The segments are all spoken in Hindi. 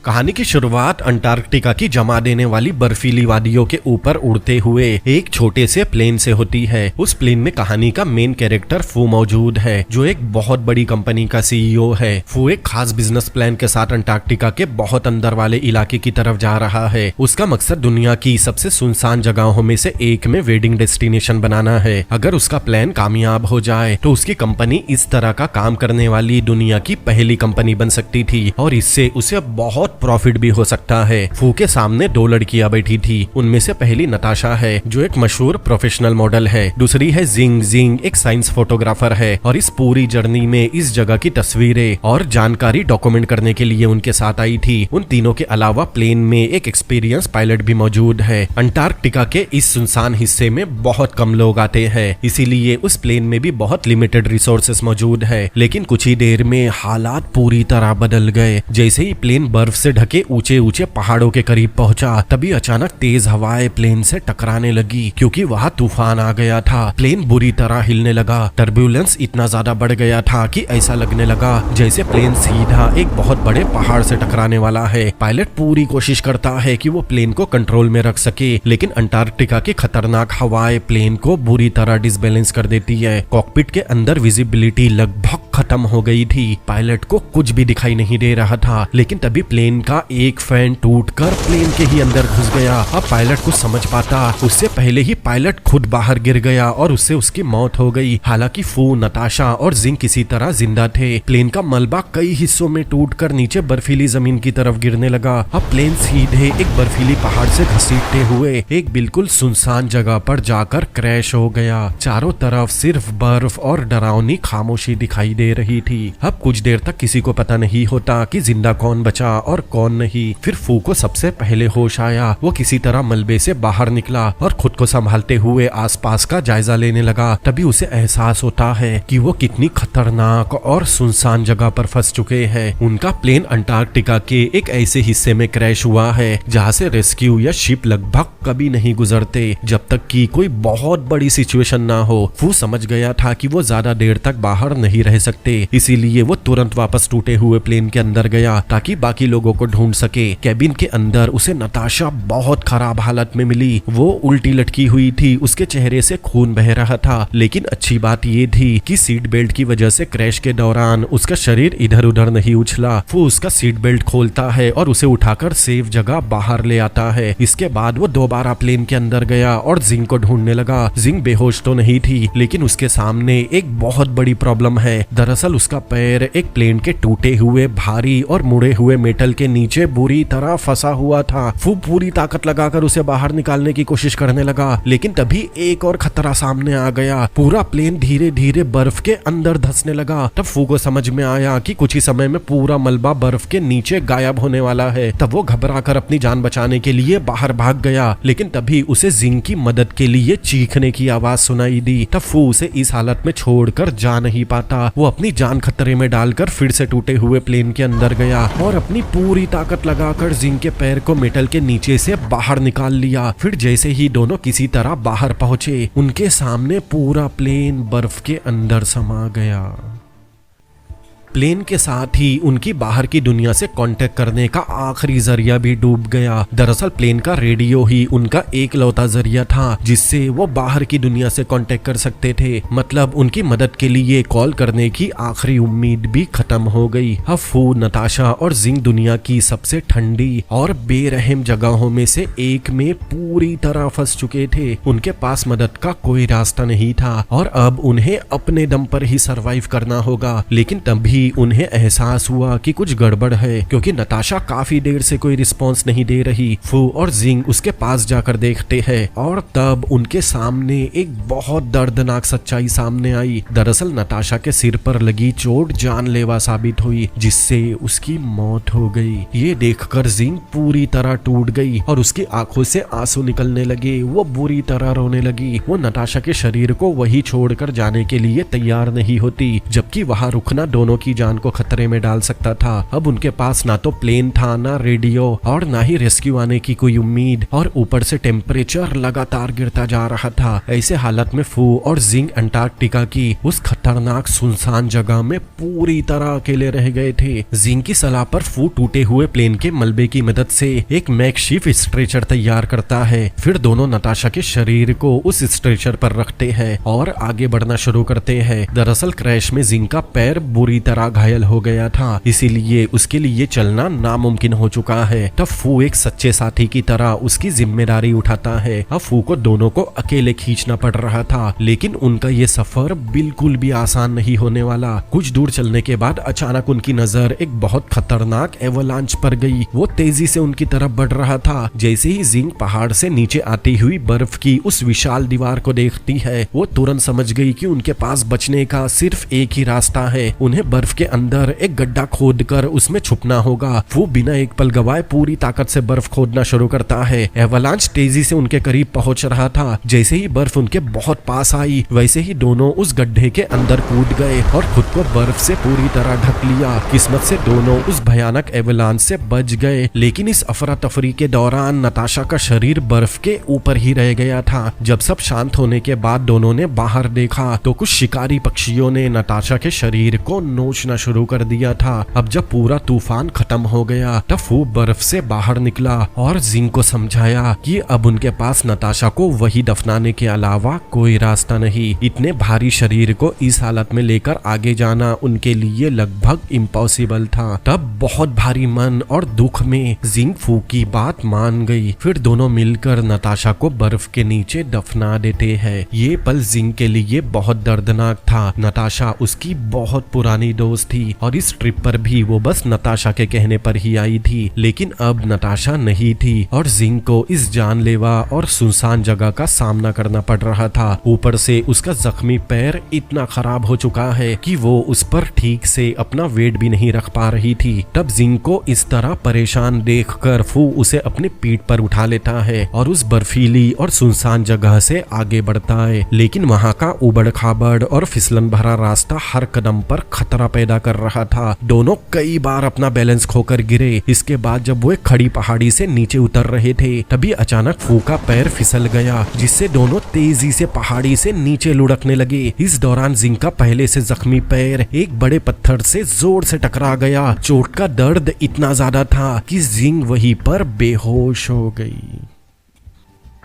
कहानी की शुरुआत अंटार्कटिका की जमा देने वाली बर्फीली वादियों के ऊपर उड़ते हुए एक छोटे से प्लेन से होती है। उस प्लेन में कहानी का मेन कैरेक्टर फू मौजूद है, जो एक बहुत बड़ी कंपनी का सीईओ है। फू एक खास बिजनेस प्लान के साथ अंटार्कटिका के बहुत अंदर वाले इलाके की तरफ जा रहा है। उसका मकसद दुनिया की सबसे सुनसान जगहों में से एक में वेडिंग डेस्टिनेशन बनाना है। अगर उसका प्लान कामयाब हो जाए तो उसकी कंपनी इस तरह का काम करने वाली दुनिया की पहली कंपनी बन सकती थी और इससे उसे बहुत प्रॉफिट भी हो सकता है। फू के सामने दो लड़कियां बैठी थी। उनमें से पहली नताशा है, जो एक मशहूर प्रोफेशनल मॉडल है। दूसरी है जिंग। जिंग एक साइंस फोटोग्राफर है और इस पूरी जर्नी में इस जगह की तस्वीरें और जानकारी डॉक्यूमेंट करने के लिए उनके साथ आई थी। उन तीनों के अलावा प्लेन में एक एक्सपीरियंस पायलट भी मौजूद है। अंटार्कटिका के इस सुनसान हिस्से में बहुत कम लोग आते हैं, इसीलिए उस प्लेन में भी बहुत लिमिटेड रिसोर्सेस मौजूद है। लेकिन कुछ ही देर में हालात पूरी तरह बदल गए। जैसे ही प्लेन बर्फ से ढके ऊंचे ऊंचे पहाड़ों के करीब पहुंचा, तभी अचानक तेज हवाएं प्लेन से टकराने लगी, क्योंकि वहां तूफान आ गया था। प्लेन बुरी तरह हिलने लगा। टर्ब्यूलेंस इतना ज्यादा बढ़ गया था कि ऐसा लगने लगा जैसे प्लेन सीधा एक बहुत बड़े पहाड़ से टकराने वाला है। पायलट पूरी कोशिश करता है कि वो प्लेन को कंट्रोल में रख सके, लेकिन अंटार्कटिका की खतरनाक हवाएं प्लेन को बुरी तरह डिसबैलेंस कर देती है। कॉकपिट के अंदर विजिबिलिटी लगभग खत्म हो गई थी। पायलट को कुछ भी दिखाई नहीं दे रहा था, लेकिन तभी प्लेन का एक फैन टूटकर प्लेन के ही अंदर घुस गया। अब पायलट कुछ समझ पाता उससे पहले ही पायलट खुद बाहर गिर गया और उससे उसकी मौत हो गई। हालांकि फू, नताशा और जिंग किसी तरह जिंदा थे। प्लेन का मलबा कई हिस्सों में टूटकर नीचे बर्फीली जमीन की तरफ गिरने लगा। अब प्लेन सीधे एक बर्फीली पहाड़ से घसीटते हुए एक बिल्कुल सुनसान जगह पर जाकर क्रैश हो गया। चारों तरफ सिर्फ बर्फ और डरावनी खामोशी दिखाई दे रही थी। अब कुछ देर तक किसी को पता नहीं होता कि जिंदा कौन बचा और कौन नहीं। फिर फू को सबसे पहले होश आया। वो किसी तरह मलबे से बाहर निकला और खुद को संभालते हुए आसपास का जायजा लेने लगा। तभी उसे एहसास होता है कि वो कितनी खतरनाक और सुनसान जगह पर फंस चुके हैं। उनका प्लेन अंटार्कटिका के एक ऐसे हिस्से में क्रैश हुआ है जहाँ से रेस्क्यू या शिप लगभग कभी नहीं गुजरते, जब तक कि कोई बहुत बड़ी सिचुएशन ना हो। फू समझ गया था कि वो ज्यादा देर तक बाहर नहीं रह सकते, इसीलिए वो तुरंत वापस टूटे हुए प्लेन के अंदर गया ताकि बाकी लोगों को ढूंढ सके। कैबिन के अंदर उसे नताशा बहुत खराब हालत में मिली। वो उल्टी लटकी हुई थी, उसके चेहरे से खून बह रहा था। लेकिन अच्छी बात ये थी कि सीट बेल्ट की वजह से क्रैश के दौरान उसका शरीर इधर उधर नहीं उछला। वो उसका सीट बेल्ट खोलता है और उसे उठाकर सेफ जगह बाहर ले आता है। इसके बाद वो दोबारा प्लेन के अंदर गया और जिंग को ढूंढने लगा। जिंग बेहोश तो नहीं थी, लेकिन उसके सामने एक बहुत बड़ी प्रॉब्लम है। दरअसल उसका पैर एक प्लेन के टूटे हुए भारी और मुड़े हुए मेटल के नीचे बुरी तरह फंसा हुआ था। फू पूरी ताकत लगाकर उसे बाहर निकालने की कोशिश करने लगा, लेकिन तभी एक और खतरा सामने आ गया। पूरा प्लेन धीरे धीरे बर्फ के अंदर धंसने लगा। तब फू को समझ में आया कि कुछ ही समय में पूरा मलबा बर्फ के नीचे गायब होने वाला है। तब वो घबराकर अपनी जान बचाने के लिए बाहर भाग गया, लेकिन तभी उसे जिंग की मदद के लिए चीखने की आवाज सुनाई दी। तब फू उसे इस हालत में छोड़कर जा नहीं पाता। वो अपनी जान खतरे में डालकर फिर से टूटे हुए प्लेन के अंदर गया और अपनी पूरी ताकत लगाकर जिंग के पैर को मेटल के नीचे से बाहर निकाल लिया। फिर जैसे ही दोनों किसी तरह बाहर पहुंचे, उनके सामने पूरा प्लेन बर्फ के अंदर समा गया। प्लेन के साथ ही उनकी बाहर की दुनिया से कांटेक्ट करने का आखिरी जरिया भी डूब गया। दरअसल प्लेन का रेडियो ही उनका एकलौता जरिया था जिससे वो बाहर की दुनिया से कांटेक्ट कर सकते थे। मतलब उनकी मदद के लिए कॉल करने की आखिरी उम्मीद भी खत्म हो गई। अब फू, नताशा और जिंग दुनिया की सबसे ठंडी और बेरहम जगहों में से एक में पूरी तरह फंस चुके थे। उनके पास मदद का कोई रास्ता नहीं था और अब उन्हें अपने दम पर ही सरवाइव करना होगा। लेकिन तभी उन्हें एहसास हुआ कि कुछ गड़बड़ है, क्योंकि नताशा काफी देर से कोई रिस्पांस नहीं दे रही। फू और जिंग उसके पास जाकर देखते हैं और तब उनके सामने एक बहुत दर्दनाक सच्चाई सामने आई। दरअसल नताशा के सिर पर लगी चोट जानलेवा साबित हुई, जिससे उसकी मौत हो गई। ये देखकर जिंग पूरी तरह टूट गई और उसकी आंखों से आंसू निकलने लगे। वो बुरी तरह रोने लगी। वो नताशा के शरीर को वही छोड़कर जाने के लिए तैयार नहीं होती, जबकि वहां रुकना दोनों की जान को खतरे में डाल सकता था। अब उनके पास ना तो प्लेन था, ना रेडियो और ना ही रेस्क्यू आने की कोई उम्मीद, और ऊपर से टेम्परेचर लगातार गिरता जा रहा था। ऐसे हालत में फू और जिंग अंटार्कटिका की उस खतरनाक सुनसान जगह में पूरी तरह अकेले रह गए थे। जिंग की सलाह पर फू टूटे हुए प्लेन के मलबे की मदद से एक मैकशिफ्ट स्ट्रेचर तैयार करता है। फिर दोनों नताशा के शरीर को उस स्ट्रेचर पर रखते हैं और आगे बढ़ना शुरू करते हैं। दरअसल क्रैश में जिंग का पैर बुरी तरह घायल हो गया था, इसीलिए उसके लिए चलना नामुमकिन हो चुका है। तब फू एक सच्चे साथी की तरह उसकी जिम्मेदारी उठाता है। अब फू को दोनों को अकेले खींचना पड़ रहा था, लेकिन उनका ये सफर बिल्कुल भी आसान नहीं होने वाला। कुछ दूर चलने के बाद अचानक उनकी नजर एक बहुत खतरनाक एवलांच पर गई। वो तेजी से उनकी तरफ बढ़ रहा था। जैसे ही जिंग पहाड़ से नीचे आती हुई बर्फ की उस विशाल दीवार को देखती है, वो तुरंत समझ गई कि उनके पास बचने का सिर्फ एक ही रास्ता है। उन्हें बर्फ के अंदर एक गड्ढा खोदकर उसमें छुपना होगा। वो बिना एक पल गवाए पूरी ताकत से बर्फ खोदना शुरू करता है। एवलांच तेजी से उनके करीब पहुंच रहा था। जैसे ही बर्फ उनके बहुत पास आई, वैसे ही दोनों उस गड्ढे के अंदर कूद गए और खुद को बर्फ से पूरी तरह ढक लिया। किस्मत से दोनों उस भयानक एवलांच से बच गए, लेकिन इस अफरा तफरी के दौरान नताशा का शरीर बर्फ के ऊपर ही रह गया था। जब सब शांत होने के बाद दोनों ने बाहर देखा तो कुछ शिकारी पक्षियों ने नताशा के शरीर को नोचना शुरू कर दिया था। अब जब पूरा तूफान खत्म हो गया तब वो बर्फ से बाहर निकला और जिंग को समझाया कि अब उनके पास नताशा को वही दफनाने के अलावा कोई रास्ता नहीं। इतने भारी शरीर को इस हालत में लेकर आगे जाना उनके लिए लगभग इम्पॉसिबल था। तब बहुत भारी मन और दुख में जिंग फू की बात मान गई। फिर दोनों मिलकर नताशा को बर्फ के नीचे दफना देते हैं। ये पल जिंग के लिए बहुत दर्दनाक था। नताशा उसकी बहुत पुरानी दोस्त थी और इस ट्रिप पर भी वो बस नताशा के कहने पर ही आई थी, लेकिन अब नताशा नहीं थी और जिंग को इस जानलेवा और सुनसान जगह का सामना करना पड़ रहा था। ऊपर से उसका जख्मी पैर इतना खराब हो चुका है कि वो उस पर ठीक से अपना वेट भी नहीं रख पा रही थी। तब जिंग को इस तरह परेशान देखकर फू उसे अपनी पीठ पर उठा लेता है और उस बर्फीली और सुनसान जगह से आगे बढ़ता है। लेकिन वहाँ का उबड़ खाबड़ और फिसलन भरा रास्ता हर कदम पर खतरा पैदा कर रहा था। दोनों कई बार अपना बैलेंस खोकर गिरे। इसके बाद जब वो एक खड़ी पहाड़ी से नीचे उतर रहे थे तभी अचानक फू का पैर फिसल गया, जिससे दोनों तेजी से पहाड़ी से नीचे लुढ़कने लगे। इस दौरान जिंग का पहले से जख्मी पैर एक बड़े पत्थर से जोर से टकरा गया। चोट का दर्द इतना ज्यादा था कि जिंग वहीं पर बेहोश हो गई।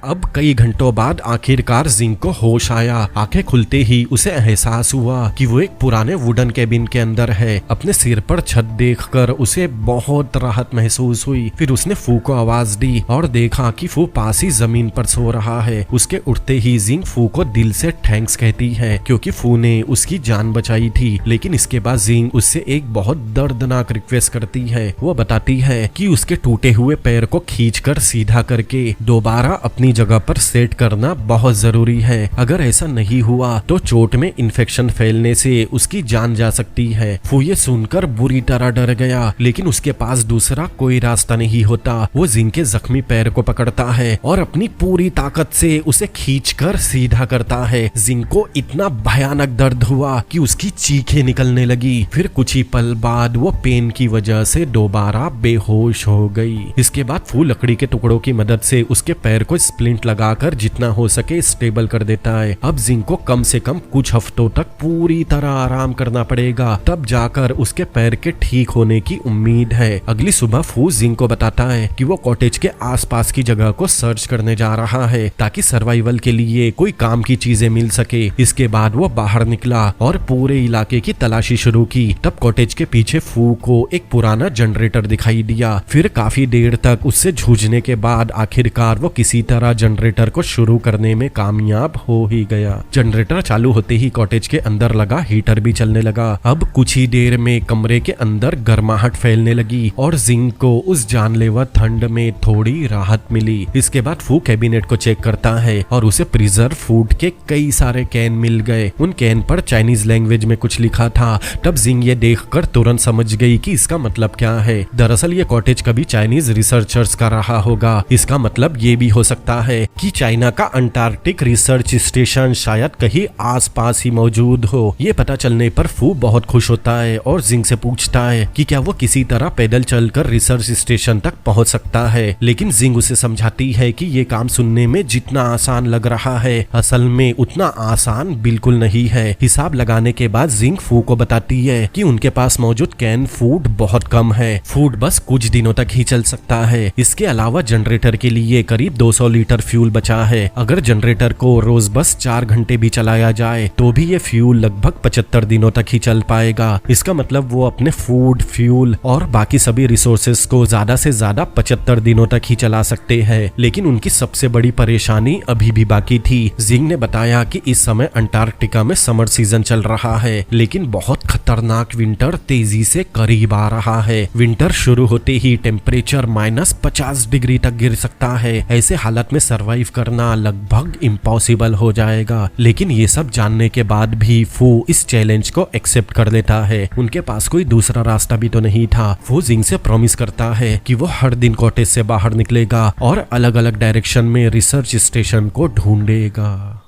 अब कई घंटों बाद आखिरकार जिंग को होश आया। आंखें खुलते ही उसे एहसास हुआ कि वो एक पुराने वुडन केबिन के अंदर है। अपने सिर पर छत देखकर उसे बहुत राहत महसूस हुई। फिर उसने फू को आवाज दी और देखा कि फू पास ही जमीन पर सो रहा है। उसके उठते ही जिंग फू को दिल से थैंक्स कहती है क्योंकि फू ने उसकी जान बचाई थी। लेकिन इसके बाद जिंग उससे एक बहुत दर्दनाक रिक्वेस्ट करती है। वो बताती है कि उसके टूटे हुए पैर को खींचकर सीधा करके दोबारा अपनी जगह पर सेट करना बहुत जरूरी है। अगर ऐसा नहीं हुआ तो चोट में इन्फेक्शन फैलने से उसकी जान जा सकती है। फू ये सुनकर बुरी तरह डर गया, लेकिन उसके पास दूसरा कोई रास्ता नहीं होता। वो जिंग के जख्मी पैर को पकड़ता है और अपनी पूरी ताकत से उसे खींचकर सीधा करता है। जिंग को इतना भयानक दर्द हुआ कि उसकी चीखें निकलने लगी। फिर कुछ ही पल बाद वो पेन की वजह से दोबारा बेहोश हो गई। इसके बाद फू लकड़ी के टुकड़ों की मदद से उसके पैर को स्प्लिंट लगाकर जितना हो सके स्टेबल कर देता है। अब जिंग को कम से कम कुछ हफ्तों तक पूरी तरह आराम करना पड़ेगा, तब जाकर उसके पैर के ठीक होने की उम्मीद है। अगली सुबह फू जिंग को बताता है कि वो कॉटेज के आसपास की जगह को सर्च करने जा रहा है ताकि सर्वाइवल के लिए कोई काम की चीजें मिल सके। इसके बाद वो बाहर निकला और पूरे इलाके की तलाशी शुरू की। तब कॉटेज के पीछे फू को एक पुराना जनरेटर दिखाई दिया। फिर काफी देर तक उससे जूझने के बाद आखिरकार वो किसी तरह जनरेटर को शुरू करने में कामयाब हो ही गया। जनरेटर चालू होते ही कॉटेज के अंदर लगा हीटर भी चलने लगा। अब कुछ ही देर में कमरे के अंदर गर्माहट फैलने लगी और जिंग को उस जानलेवा ठंड में थोड़ी राहत मिली। इसके बाद फू कैबिनेट को चेक करता है और उसे प्रिजर्व फूड के कई सारे कैन मिल गए। उन कैन पर चाइनीज लैंग्वेज में कुछ लिखा था। तब जिंग ये देखकर तुरंत समझ गई कि इसका मतलब क्या है। दरअसल ये कॉटेज कभी चाइनीज रिसर्चर्स का रहा होगा। इसका मतलब ये भी हो सकता है कि चाइना का अंटार्कटिक रिसर्च स्टेशन शायद कहीं आसपास ही मौजूद हो। ये पता चलने पर फू बहुत खुश होता है और जिंग से पूछता है कि क्या वो किसी तरह पैदल चलकर रिसर्च स्टेशन तक पहुंच सकता है, लेकिन जिंग उसे समझाती है कि ये काम सुनने में जितना आसान लग रहा है असल में उतना आसान बिल्कुल नहीं है। हिसाब लगाने के बाद जिंग फू को बताती है कि उनके पास मौजूद कैन फूड बहुत कम है, फूड बस कुछ दिनों तक ही चल सकता है। इसके अलावा जनरेटर के लिए करीब 200 लीटर फ्यूल बचा है। अगर जनरेटर को रोज बस 4 घंटे भी चलाया जाए तो भी ये फ्यूल लगभग 75 दिनों तक ही चल पाएगा। इसका मतलब वो अपने फूड, फ्यूल और बाकी सभी रिसोर्सेस को ज्यादा से ज्यादा 75 दिनों तक ही चला सकते हैं। लेकिन उनकी सबसे बड़ी परेशानी अभी भी बाकी थी। जिंग ने बताया कि इस समय अंटार्कटिका में समर सीजन चल रहा है, लेकिन बहुत खतरनाक विंटर तेजी से करीब आ रहा है। विंटर शुरू होते ही टेम्परेचर -50 डिग्री तक गिर सकता है। ऐसे हालत में सरवाइव करना लगभग इम्पॉसिबल हो जाएगा। लेकिन ये सब जानने के बाद भी फू इस चैलेंज को एक्सेप्ट कर लेता है। उनके पास कोई दूसरा रास्ता भी तो नहीं था। फू जिंग से प्रॉमिस करता है कि वो हर दिन कॉटेज से बाहर निकलेगा और अलग अलग डायरेक्शन में रिसर्च स्टेशन को ढूंढेगा।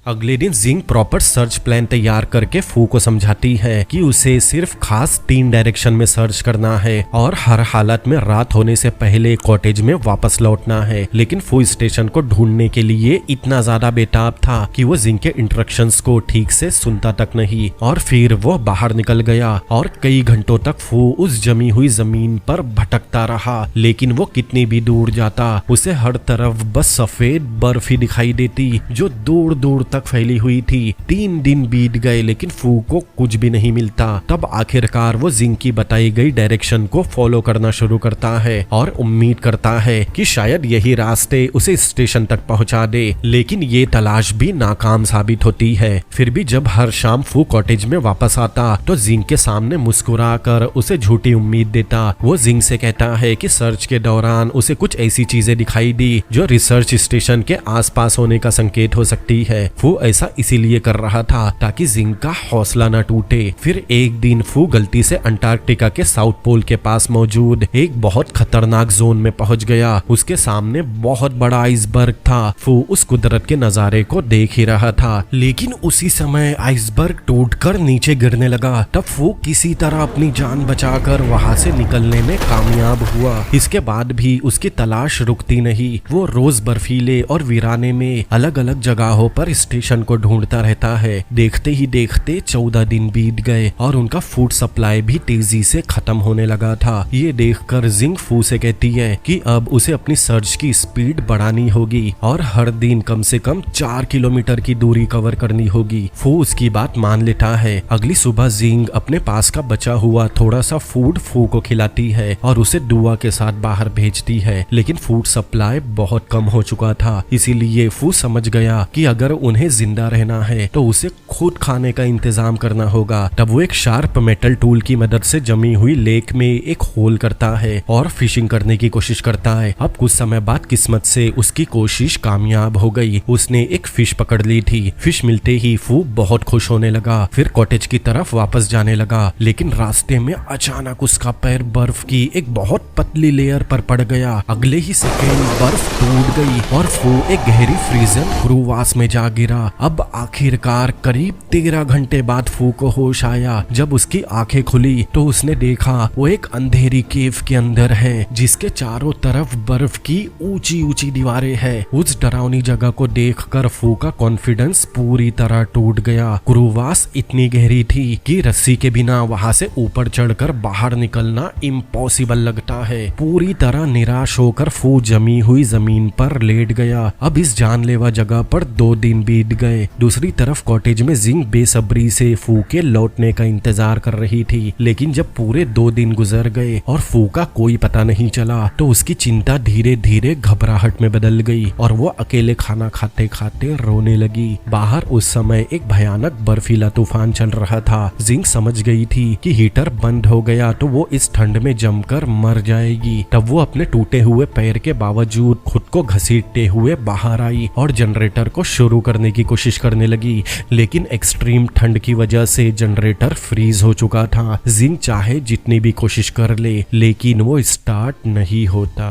अगले दिन जिंग प्रॉपर सर्च प्लान तैयार करके फू को समझाती है कि उसे सिर्फ खास 3 डायरेक्शन में सर्च करना है और हर हालत में रात होने से पहले कॉटेज में वापस लौटना है। लेकिन फू स्टेशन को ढूंढने के लिए इतना ज्यादा बेताब था कि वो जिंग के इंस्ट्रक्शंस को ठीक से सुनता तक नहीं और फिर वो बाहर निकल गया और कई घंटों तक फू उस जमी हुई जमीन पर भटकता रहा। लेकिन वो कितनी भी दूर जाता उसे हर तरफ बस सफेद बर्फ ही दिखाई देती जो दूर दूर तक फैली हुई थी। 3 दिन बीत गए लेकिन फू को कुछ भी नहीं मिलता। तब आखिरकार वो जिंग की बताई गई डायरेक्शन को फॉलो करना शुरू करता है और उम्मीद करता है कि शायद यही रास्ते उसे स्टेशन तक पहुंचा दे। लेकिन ये तलाश भी नाकाम साबित होती है। फिर भी जब हर शाम फू कॉटेज में वापस आता तो जिंग के सामने मुस्कुरा कर उसे झूठी उम्मीद देता। वो जिंग से कहता है कि सर्च के दौरान उसे कुछ ऐसी चीजें दिखाई दी जो रिसर्च स्टेशन के आसपास होने का संकेत हो सकती है। फू ऐसा इसीलिए कर रहा था ताकि जिंग का हौसला न टूटे। फिर एक दिन फू गलती से अंटार्कटिका के साउथ पोल के पास मौजूद एक बहुत खतरनाक जोन में पहुंच गया। उसके सामने बहुत बड़ा आइसबर्ग था। फू उस कुदरत के नजारे को देख ही रहा था, लेकिन उसी समय आइसबर्ग टूटकर नीचे गिरने लगा। तब फू किसी तरह अपनी जान बचाकर वहां से निकलने में कामयाब हुआ। इसके बाद भी उसकी तलाश रुकती नहीं। वो रोज बर्फीले और वीराने में अलग अलग जगहों पर स्टेशन को ढूंढता रहता है। देखते ही देखते 14 दिन बीत गए और उनका फूड सप्लाई भी तेजी से खत्म होने लगा था। ये देखकर जिंग फू से कहती है कि अब उसे अपनी सर्च की स्पीड बढ़ानी होगी और हर दिन कम से कम 4 किलोमीटर की दूरी कवर करनी होगी। फू उसकी बात मान लेता है। अगली सुबह जिंग अपने पास का बचा हुआ थोड़ा सा फूड फू को खिलाती है और उसे दुआ के साथ बाहर भेजती है। लेकिन फूड सप्लाई बहुत कम हो चुका था, इसीलिए फू समझ गया कि अगर उन्हें जिंदा रहना है तो उसे खुद खाने का इंतजाम करना होगा। तब वो एक शार्प मेटल टूल की मदद से जमी हुई लेक में एक होल करता है और फिशिंग करने की कोशिश करता है। अब कुछ समय बाद किस्मत से उसकी कोशिश कामयाब हो गई। उसने एक फिश पकड़ ली थी। फिश मिलते ही फू बहुत खुश होने लगा। फिर कॉटेज की तरफ वापस जाने लगा, लेकिन रास्ते में अचानक उसका पैर बर्फ की एक बहुत पतली लेयर पर पड़ गया। अगले ही सेकेंड बर्फ टूट गई और फू एक गहरी फ्रीजन क्रूवास में जा गिरा। अब आखिरकार करीब 13 घंटे बाद फू को होश आया। जब उसकी आंखें खुली तो उसने देखा वो एक अंधेरी केव के अंदर है जिसके चारों तरफ बर्फ की ऊंची ऊंची दीवारें हैं। उस डरावनी जगह को देखकर फू का कॉन्फिडेंस पूरी तरह टूट गया। क्रूवास इतनी गहरी थी कि रस्सी के बिना वहां से ऊपर चढ़कर बाहर निकलना इम्पॉसिबल लगता है। पूरी तरह निराश होकर फू जमी हुई जमीन पर लेट गया। अब इस जानलेवा जगह पर 2 दिन बीत गए। दूसरी तरफ कॉटेज में जिंग बेसब्री से फू के लौटने का इंतजार कर रही थी, लेकिन जब पूरे 2 दिन गुजर गए और फू का कोई पता नहीं चला तो उसकी चिंता धीरे धीरे घबराहट में बदल गई और वो अकेले खाना खाते खाते रोने लगी। बाहर उस समय एक भयानक बर्फीला तूफान चल रहा था। जिंग समझ गई थी कि हीटर बंद हो गया तो वो इस ठंड में जमकर मर जाएगी। तब वो अपने टूटे हुए पैर के बावजूद खुद को घसीटते हुए बाहर आई और जनरेटर को शुरू करने की कोशिश करने लगी, लेकिन एक्सट्रीम ठंड की वजह से जनरेटर फ्रीज हो चुका था। जिंग चाहे जितनी भी कोशिश कर ले लेकिन वो स्टार्ट नहीं होता।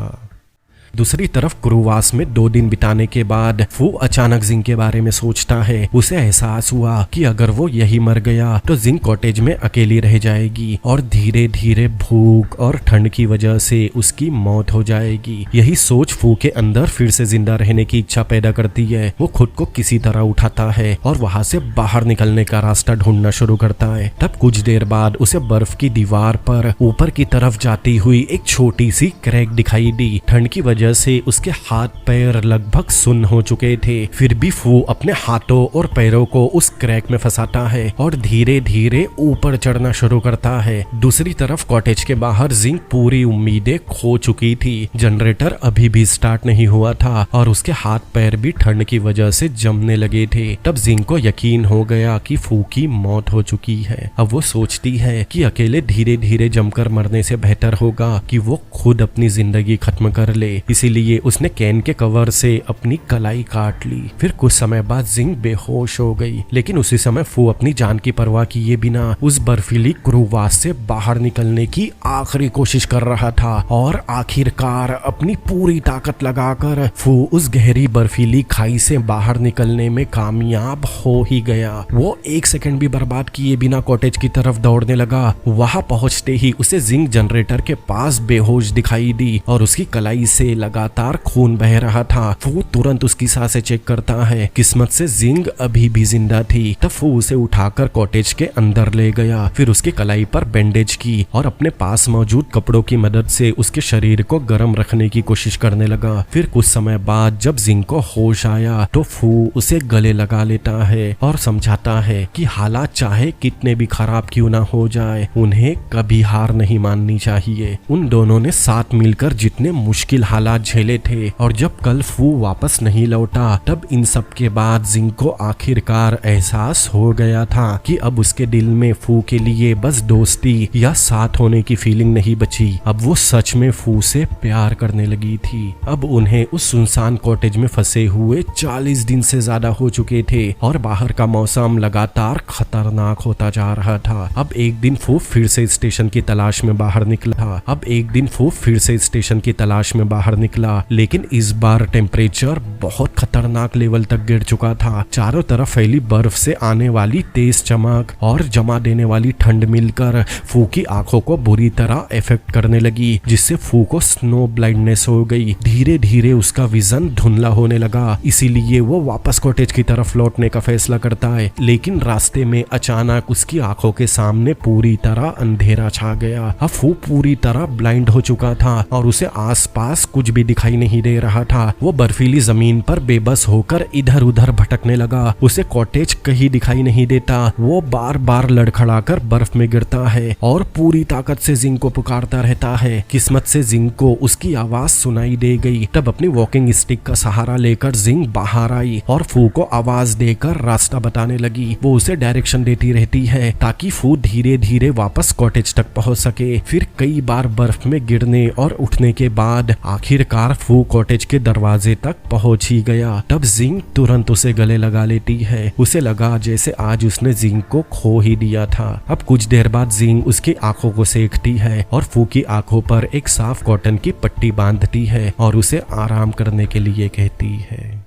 दूसरी तरफ क्रूवास में 2 दिन बिताने के बाद फू अचानक जिंग के बारे में सोचता है। उसे एहसास हुआ कि अगर वो यही मर गया तो जिंग कॉटेज में अकेली रह जाएगी और धीरे धीरे भूख और ठंड की वजह से उसकी मौत हो जाएगी। यही सोच फू के अंदर फिर से जिंदा रहने की इच्छा पैदा करती है। वो खुद को किसी तरह उठाता है और वहां से बाहर निकलने का रास्ता ढूंढना शुरू करता है। तब कुछ देर बाद उसे बर्फ की दीवार पर ऊपर की तरफ जाती हुई एक छोटी सी क्रैक दिखाई दी। ठंड की वजह से उसके हाथ पैर लगभग सुन्न हो चुके थे, फिर भी फू अपने हाथों और पैरों को उस क्रैक में फंसाता है और धीरे धीरे ऊपर चढ़ना शुरू करता है। दूसरी तरफ कॉटेज के बाहर जिंग पूरी उम्मीदें खो चुकी थी। जनरेटर अभी भी स्टार्ट नहीं हुआ था और उसके हाथ पैर भी ठंड की वजह से जमने लगे थे। तब जिंग को यकीन हो गया कि फू की मौत हो चुकी है। अब वो सोचती है कि अकेले धीरे धीरे जमकर मरने से बेहतर होगा कि वो खुद अपनी जिंदगी खत्म कर ले। इसीलिए उसने कैन के कवर से अपनी कलाई काट ली। फिर कुछ समय बाद जिंग बेहोश हो गई, लेकिन उसी समय फू अपनी जान की परवाह किए बिना उस बर्फीली क्रूवास से बाहर निकलने की आखिरी कोशिश कर रहा था और आखिरकार अपनी पूरी ताकत लगाकर फू उस गहरी बर्फीली खाई से बाहर निकलने में कामयाब हो ही गया। वो 1 सेकंड भी बर्बाद किए बिना कॉटेज की तरफ दौड़ने लगा। वहां पहुंचते ही उसे जिंग जनरेटर के पास बेहोश दिखाई दी और उसकी कलाई से लगातार खून बह रहा था। फू तुरंत उसकी सांसें चेक करता है। किस्मत से जिंग अभी भी जिंदा थी। तब फू उसे उठाकर कॉटेज के अंदर ले गया, फिर उसकी कलाई पर बैंडेज की और अपने पास मौजूद कपड़ों की मदद से उसके शरीर को गर्म रखने की कोशिश करने लगा। फिर कुछ समय बाद जब जिंग को होश आया तो फू उसे गले लगा लेता है और समझाता है कि हालात चाहे कितने भी खराब क्यों ना हो जाए, उन्हें कभी हार नहीं माननी चाहिए। उन दोनों ने साथ मिलकर जितने मुश्किल हालात झेले थे और जब कल फू वापस नहीं लौटा तब इन सब के बाद जिंग को आखिरकार एहसास हो गया था कि अब उसके दिल में फू के लिए बस दोस्ती या साथ होने की फीलिंग नहीं बची। अब वो सच में फू से प्यार करने लगी थी। अब उन्हें उस सुनसान कॉटेज में फंसे हुए 40 दिन से ज्यादा हो चुके थे और बाहर का मौसम लगातार खतरनाक होता जा रहा था। अब एक दिन फू फिर से स्टेशन की तलाश में बाहर निकला। लेकिन इस बार टेम्परेचर बहुत खतरनाक लेवल तक गिर चुका था। चारों तरफ फैली बर्फ से आने वाली तेज चमक और जमा देने वाली ठंड मिलकर फू की आंखों को बुरी तरह इफेक्ट करने लगी, जिससे फू को स्नो ब्लाइंडनेस हो गई। धीरे धीरे उसका विजन धुंधला होने लगा। इसीलिए वो वापस कॉटेज की तरफ लौटने का फैसला करता है, लेकिन रास्ते में अचानक उसकी आंखों के सामने पूरी तरह अंधेरा छा गया। अब फू पूरी तरह ब्लाइंड हो चुका था और उसे आसपास कुछ भी दिखाई नहीं दे रहा था। वो बर्फीली जमीन पर बेबस होकर इधर उधर भटकने लगा। उसे कॉटेज कहीं दिखाई नहीं देता। वो बार बार लड़खड़ाकर बर्फ में गिरता है और पूरी ताकत से जिंग को पुकारता रहता है। किस्मत से जिंग को उसकी आवाज सुनाई दे गई। तब अपनी वॉकिंग स्टिक का सहारा लेकर जिंग बाहर आई और फू को आवाज देकर रास्ता बताने लगी। वो उसे डायरेक्शन देती रहती है ताकि फू धीरे धीरे वापस कॉटेज तक पहुंच सके। फिर कई बार बर्फ में गिरने और उठने के बाद आखिरकार फू कॉटेज के दरवाजे तक पहुंच ही गया। तब जिंग तुरंत उसे गले लगा लेती है। उसे लगा जैसे आज उसने जिंग को खो ही दिया था। अब कुछ देर बाद जिंग उसकी आंखों को सेकती है और फू की आंखों पर एक साफ कॉटन की पट्टी बांधती है और उसे आराम करने के लिए कहती है।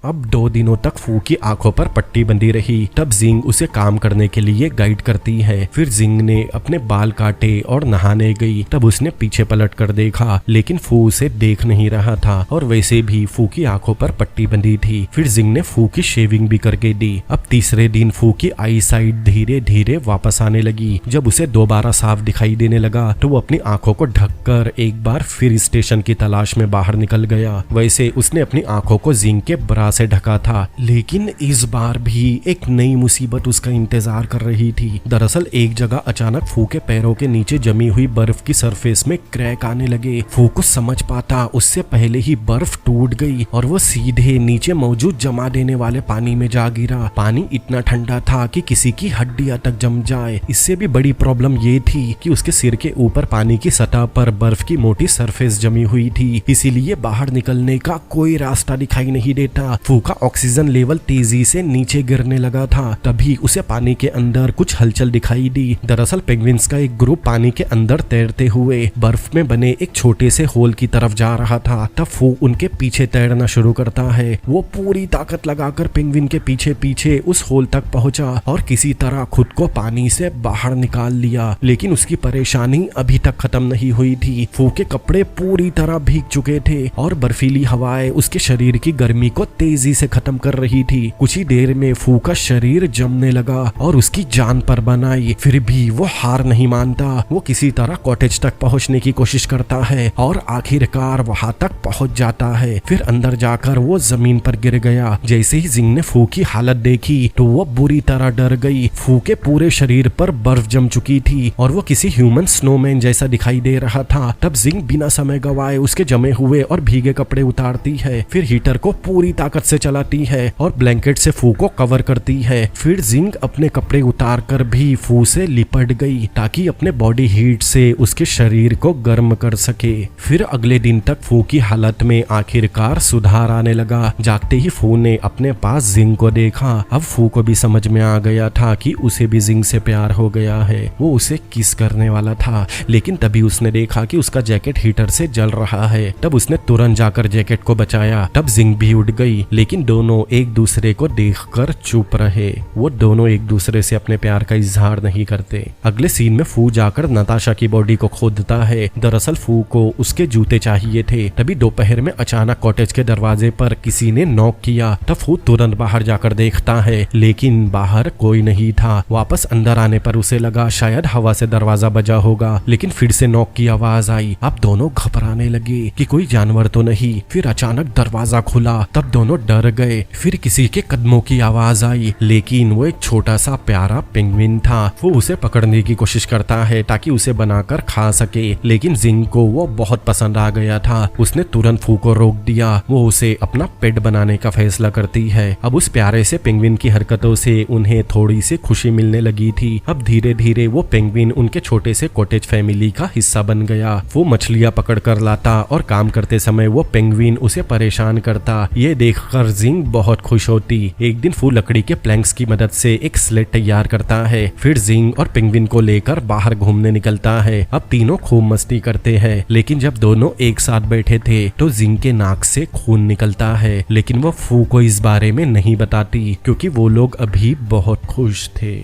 अब 2 दिनों तक फू की आंखों पर पट्टी बंधी रही। तब जिंग उसे काम करने के लिए गाइड करती है। फिर जिंग ने अपने बाल काटे और नहाने गई। तब उसने पीछे पलट कर देखा, लेकिन फू उसे देख नहीं रहा था और वैसे भी फू की आंखों पर पट्टी बंधी थी। फिर जिंग ने फू की शेविंग भी करके दी। अब तीसरे दिन फू की आई साइट धीरे धीरे वापस आने लगी। जब उसे दोबारा साफ दिखाई देने लगा तो वो अपनी आंखों को ढककर एक बार फिर स्टेशन की तलाश में बाहर निकल गया। वैसे उसने अपनी आंखों को जिंग के ब्रा से ढका था, लेकिन इस बार भी एक नई मुसीबत उसका इंतजार कर रही थी। दरअसल एक जगह अचानक फू के पैरों के नीचे जमी हुई बर्फ की सरफेस में क्रैक आने लगे। फू कुछ समझ पाता उससे पहले ही बर्फ टूट गई और वो सीधे नीचे मौजूद जमा देने वाले पानी में जा गिरा। पानी इतना ठंडा था कि किसी की हड्डियां तक जम जाए। इससे भी बड़ी प्रॉब्लम ये थी कि उसके सिर के ऊपर पानी की सतह पर बर्फ की मोटी सरफेस जमी हुई थी, इसीलिए बाहर निकलने का कोई रास्ता दिखाई नहीं देता। फू का ऑक्सीजन लेवल तेजी से नीचे गिरने लगा था। तभी उसे पानी के अंदर कुछ हलचल दिखाई दी। दरअसल पेंगुइन्स का एक ग्रुप पानी के अंदर तैरते हुए बर्फ में बने एक छोटे से होल की तरफ जा रहा था। तब फू उनके पीछे तैरना शुरू करता है। वो पूरी ताकत लगाकर पेंगुइन के पीछे पीछे उस होल तक पहुंचा और किसी तरह खुद को पानी से बाहर निकाल लिया। लेकिन उसकी परेशानी अभी तक खत्म नहीं हुई थी। फू के कपड़े पूरी तरह भीग चुके थे और बर्फीली हवाएं उसके शरीर की गर्मी को तेजी से खत्म कर रही थी। कुछ ही देर में फू का शरीर जमने लगा और उसकी जान पर बनाई। फिर भी वो हार नहीं मानता। वो किसी तरह कॉटेज तक पहुंचने की कोशिश करता है और आखिरकार वहां तक पहुंच जाता है। फिर अंदर जाकर वो जमीन पर गिर गया। जैसे ही जिंग ने फू की हालत देखी तो वो बुरी तरह डर गई। फू के पूरे शरीर पर बर्फ जम चुकी थी और वो किसी ह्यूमन स्नोमैन जैसा दिखाई दे रहा था। तब जिंग बिना समय गवाए उसके जमे हुए और भीगे कपड़े उतारती है। फिर हीटर को पूरी ताकत से चलाती है और ब्लैंकेट से फू को कवर करती है। फिर जिंग अपने कपड़े उतार कर भी फू से लिपट गई ताकि अपने बॉडी हीट से उसके शरीर को गर्म कर सके। फिर अगले दिन तक फू की हालत में आखिरकार सुधार आने लगा। जागते ही फू ने अपने पास जिंग को देखा। अब फू को भी समझ में आ गया था कि उसे भी जिंग से प्यार हो गया है। वो उसे किस करने वाला था, लेकिन तभी उसने देखा कि उसका जैकेट हीटर से जल रहा है। तब उसने तुरंत जाकर जैकेट को बचाया। तब जिंग भी उड़ गई, लेकिन दोनों एक दूसरे को देखकर चुप रहे। वो दोनों एक दूसरे से अपने प्यार का इजहार नहीं करते। अगले सीन में फू जाकर नताशा की बॉडी को खोदता है। दरअसल फू को उसके जूते चाहिए थे। तभी दोपहर में अचानक कॉटेज के दरवाजे पर किसी ने नॉक किया। तब फू तुरंत बाहर जाकर देखता है, लेकिन बाहर कोई नहीं था। वापस अंदर आने पर उसे लगा शायद हवा से दरवाजा बजा होगा, लेकिन फिर से नॉक की आवाज आई। अब दोनों घबराने लगे कि कोई जानवर तो नहीं। फिर अचानक दरवाजा खुला। तब दोनों डर गए। फिर किसी के कदमों की आवाज आई, लेकिन वो एक छोटा सा प्यारा पेंगुइन था। वो उसे पकड़ने की कोशिश करता है ताकि उसे बनाकर खा सके, लेकिन जिंग को वो बहुत पसंद आ गया था। उसने तुरंत फू को रोक दिया। वो उसे अपना पेट बनाने का फैसला करती है। अब उस प्यारे से पेंगुइन की हरकतों से उन्हें थोड़ी सी खुशी मिलने लगी थी। अब धीरे धीरे वो पेंगुइन उनके छोटे से कॉटेज फैमिली का हिस्सा बन गया। वो मछलियां पकड़ कर लाता और काम करते समय वो पेंगुइन उसे परेशान करता। ये देखकर जिंग बहुत खुश होती। एक दिन फू लकड़ी के प्लैंक्स की मदद से एक स्लेट तैयार करता है। फिर जिंग और पेंगुइन को लेकर बाहर घूमने निकलता है। अब तीनों खूब मस्ती करते हैं, लेकिन जब दोनों एक साथ बैठे थे तो जिंग के नाक से खून निकलता है। लेकिन वो फू को इस बारे में नहीं बताती क्योंकि वो लोग अभी बहुत खुश थे।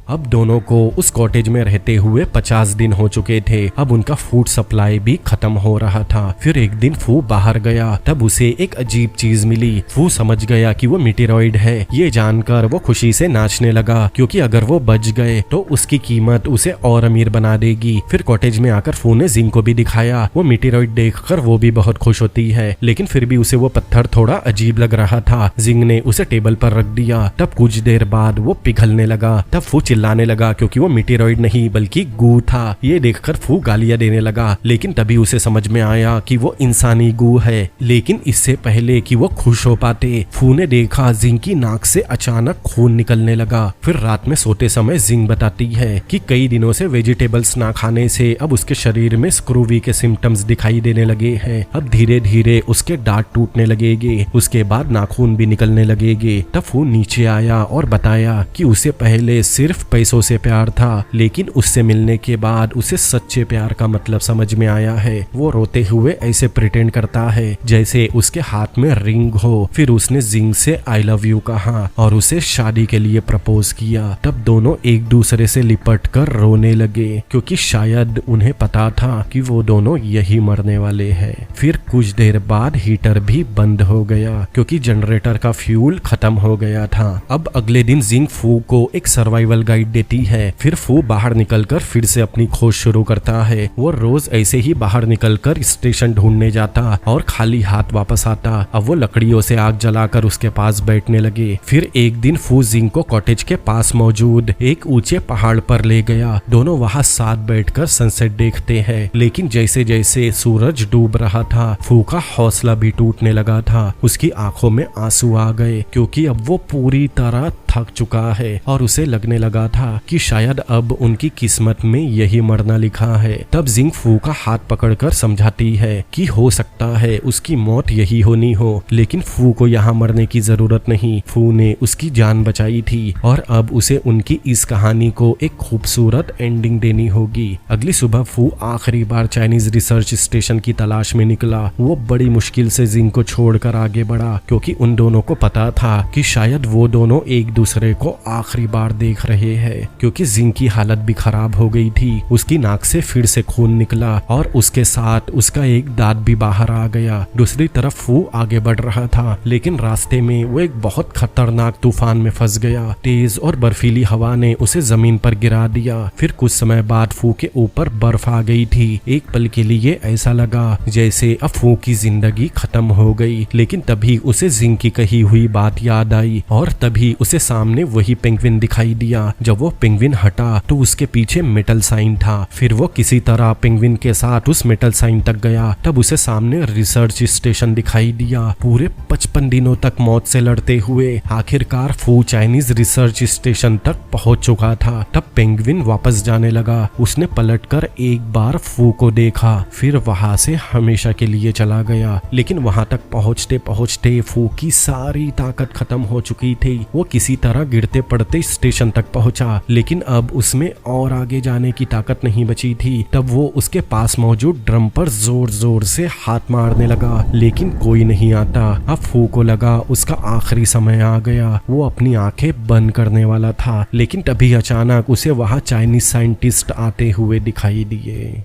अब दोनों को उस कॉटेज में रहते हुए 50 दिन हो चुके थे। अब उनका फूड सप्लाई भी खत्म हो रहा था। फिर एक दिन फू बाहर गया। तब उसे एक अजीब चीज मिली। फू समझ गया कि वो मीटेरॉइड है। ये जानकर वो खुशी से नाचने लगा क्योंकि अगर वो बच गए तो उसकी कीमत उसे और अमीर बना देगी। फिर कॉटेज में आकर फू ने जिंग को भी दिखाया। वो मीटेरॉइड देखकर वो भी बहुत खुश होती है, लेकिन फिर भी उसे वो पत्थर थोड़ा अजीब लग रहा था। जिंग ने उसे टेबल पर रख दिया। तब कुछ देर बाद वो पिघलने लगा। तब फू चिल्लाने लगा क्योंकि वो मीटेरॉइड नहीं बल्कि गू था। ये देखकर फू गालियां देने लगा, लेकिन तभी उसे समझ में आया कि वो इंसानी गू है। लेकिन इससे पहले कि वो खुश हो पाते, फू ने देखा जिंग की नाक से अचानक खून निकलने लगा। फिर रात में सोते समय जिंग बताती है कि कई दिनों से वेजिटेबल्स ना खाने से अब उसके शरीर में स्क्रूवी के सिम्टम्स दिखाई देने लगे हैं। अब धीरे धीरे उसके दांत टूटने लगेंगे, उसके बाद नाखून भी निकलने लगेंगे। तब फू नीचे आया और बताया कि उसे पहले सिर्फ पैसों से प्यार था, लेकिन उससे मिलने के बाद उसे सच्चे प्यार का मतलब समझ में आया है। वो रोते हुए ऐसे प्रिटेंड करता है जैसे उसके हाथ में रिंग हो। फिर उसने जिंग से आई लव यू कहा और उसे शादी के लिए प्रपोज किया। तब दोनों एक दूसरे से लिपट कर रोने लगे क्योंकि शायद उन्हें पता था कि वो दोनों यही मरने वाले हैं। फिर कुछ देर बाद हीटर भी बंद हो गया क्योंकि जनरेटर का फ्यूल खत्म हो गया था। अब अगले दिन जिंग फू को एक सर्वाइवल गाइड देती है। फिर फू बाहर निकलकर फिर से अपनी खोज शुरू करता है। वो रोज ऐसे ही बाहर निकलकर स्टेशन ढूंढने जाता और खाली हाथ वापस आता। अब वो लकड़ियों से आग जलाकर उसके पास बैठने लगे। फिर एक दिन फू जिंग को कॉटेज के पास मौजूद एक ऊंचे पहाड़ पर ले गया। दोनों वहां साथ बैठकर सनसेट देखते हैं, लेकिन जैसे जैसे सूरज डूब रहा था फू का हौसला भी टूटने लगा था। उसकी आंखों में आंसू आ गए क्योंकि अब वो पूरी तरह थक चुका है और उसे लगने लगा था कि शायद अब उनकी किस्मत में यही मरना लिखा है। तब जिंग फू का हाथ पकड़कर समझाती है कि हो सकता है उसकी मौत यही होनी हो, लेकिन फू को यहाँ मरने की जरूरत नहीं। फू ने उसकी जान बचाई थी और अब उसे उनकी इस कहानी को एक खूबसूरत एंडिंग देनी होगी। अगली सुबह फू आखिरी बार चाइनीज रिसर्च स्टेशन की तलाश में निकला। वो बड़ी मुश्किल से जिंग को छोड़कर आगे बढ़ा, क्योंकि उन दोनों को पता था कि शायद वो दोनों एक दूसरे को आखिरी बार देख रहे हैं। क्योंकि जिंग की हालत भी खराब हो गई थी, उसकी नाक से फिर से खून निकला और उसके साथ उसका एक दांत भी बाहर आ गया। दूसरी तरफ फू आगे बढ़ रहा था, लेकिन रास्ते में वो एक बहुत खतरनाक तूफान में फंस गया। तेज और बर्फीली हवा ने उसे जमीन पर गिरा दिया। फिर कुछ समय बाद फू के ऊपर बर्फ आ गई थी। एक पल के लिए ऐसा लगा जैसे अब फू की जिंदगी खत्म हो गई, लेकिन तभी उसे जिंग की कही हुई बात याद आई और तभी उसे सामने वही पेंगुइन दिखाई दिया। जब वो पेंगुइन हटा तो उसके पीछे मेटल साइन था। फिर वो किसी तरह पेंगुइन के साथ उस मेटल साइन तक गया। तब उसे सामने रिसर्च स्टेशन दिखाई दिया। पूरे 55 दिनों तक मौत से लड़ते हुए आखिरकार फू चाइनीज रिसर्च स्टेशन तक पहुंच चुका था। तब पेंगुइन वापस जाने लगा। उसने पलटकर एक बार फू को देखा, फिर वहां से हमेशा के लिए चला गया। लेकिन वहां तक पहुंचते पहुंचते फू की सारी ताकत खत्म हो चुकी थी। वो किसी तरह गिरते पड़ते स्टेशन तक पहुंचा, लेकिन अब उसमें और आगे जाने की ताकत नहीं बची थी। तब वो उसके पास मौजूद ड्रम पर जोर जोर से हाथ मारने लगा, लेकिन कोई नहीं आता। अब फू को लगा उसका आखिरी समय आ गया। वो अपनी आंखें बंद करने वाला था, लेकिन तभी अचानक उसे वहां चाइनीज साइंटिस्ट आते हुए दिखाई दिए।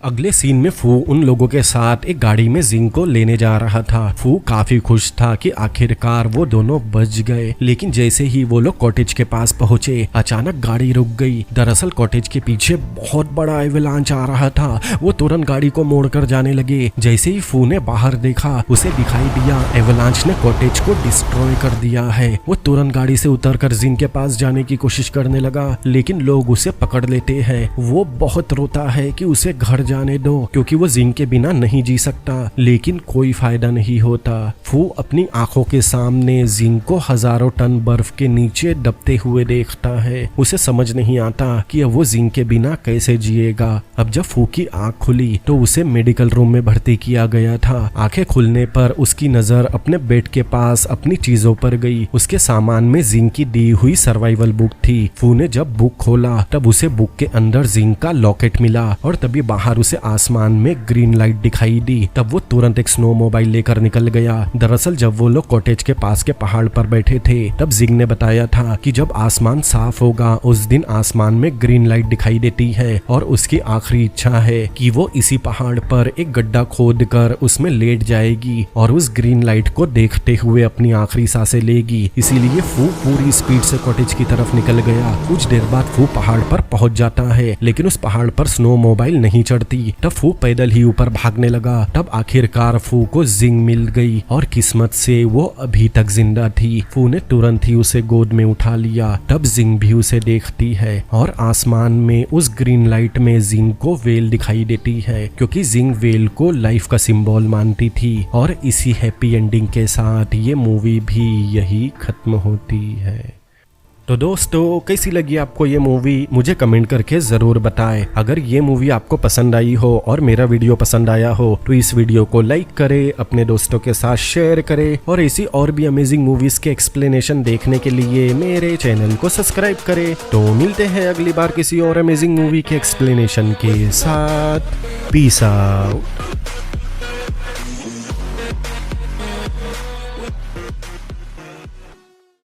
अगले सीन में फू उन लोगों के साथ एक गाड़ी में जिंग को लेने जा रहा था। फू काफी खुश था कि आखिरकार वो दोनों बच गए, लेकिन जैसे ही वो लोग कॉटेज के पास पहुंचे अचानक गाड़ी रुक गई। दरअसल कॉटेज के पीछे बहुत बड़ा एवलांच आ रहा था। वो तुरंत गाड़ी को मोड़कर जाने लगे। जैसे ही फू ने बाहर देखा उसे दिखाई दिया एवलांच ने कॉटेज को डिस्ट्रॉय कर दिया है। वो तुरंत गाड़ी से उतरकर जिंग के पास जाने की कोशिश करने लगा, लेकिन लोग उसे पकड़ लेते हैं। वो बहुत रोता है कि उसे घर जाने दो, क्योंकि वो जिंग के बिना नहीं जी सकता, लेकिन कोई फायदा नहीं होता। फू अपनी आंखों के सामने जिंग को हजारों टन बर्फ के नीचे दबते हुए देखता है। उसे समझ नहीं आता कि अब वो जिंग के बिना कैसे जिएगा। अब जब फू की आंख खुली तो उसे मेडिकल रूम में भर्ती किया गया था। आंखें खुलने पर उसकी नजर अपने बेड के पास अपनी चीजों पर गई। उसके सामान में जिंग की दी हुई सर्वाइवल बुक थी। फू ने जब बुक खोला तब उसे बुक के अंदर जिंग का लॉकेट मिला और तभी बाहर उसे आसमान में ग्रीन लाइट दिखाई दी। तब वो तुरंत एक स्नो मोबाइल लेकर निकल गया। दरअसल जब वो लोग कॉटेज के पास के पहाड़ पर बैठे थे तब जिंग ने बताया था कि जब आसमान साफ होगा उस दिन आसमान में ग्रीन लाइट दिखाई देती है और उसकी आखिरी इच्छा है कि वो इसी पहाड़ पर एक गड्ढा खोद कर उसमें लेट जाएगी और उस ग्रीन लाइट को देखते हुए अपनी आखिरी सांसें लेगी। इसीलिए फू पूरी स्पीड से कॉटेज की तरफ निकल गया। कुछ देर बाद फू पहाड़ पर पहुंच जाता है, लेकिन उस पहाड़ पर स्नो मोबाइल नहीं चढ़ती। तब फू पैदल ही ऊपर भागने लगा। तब आखिरकार फू को जिंग मिल गई और किस्मत से वो अभी तक जिंदा थी। फू ने तुरंत ही उसे गोद में उठा लिया। तब जिंग भी उसे देखती है और आसमान में उस ग्रीन लाइट में जिंग को वेल दिखाई देती है, क्योंकि जिंग वेल को लाइफ का सिंबल मानती थी। और इसी हैप्पी एंडिंग के साथ ये मूवी भी यही खत्म होती है। तो दोस्तों कैसी लगी आपको ये मूवी मुझे कमेंट करके जरूर बताएं। अगर ये मूवी आपको पसंद आई हो और मेरा वीडियो पसंद आया हो तो इस वीडियो को लाइक करें, अपने दोस्तों के साथ शेयर करें और ऐसी और भी अमेजिंग मूवीज के एक्सप्लेनेशन देखने के लिए मेरे चैनल को सब्सक्राइब करें। तो मिलते हैं अगली बार किसी और अमेजिंग मूवी के एक्सप्लेनेशन के साथ। Peace out.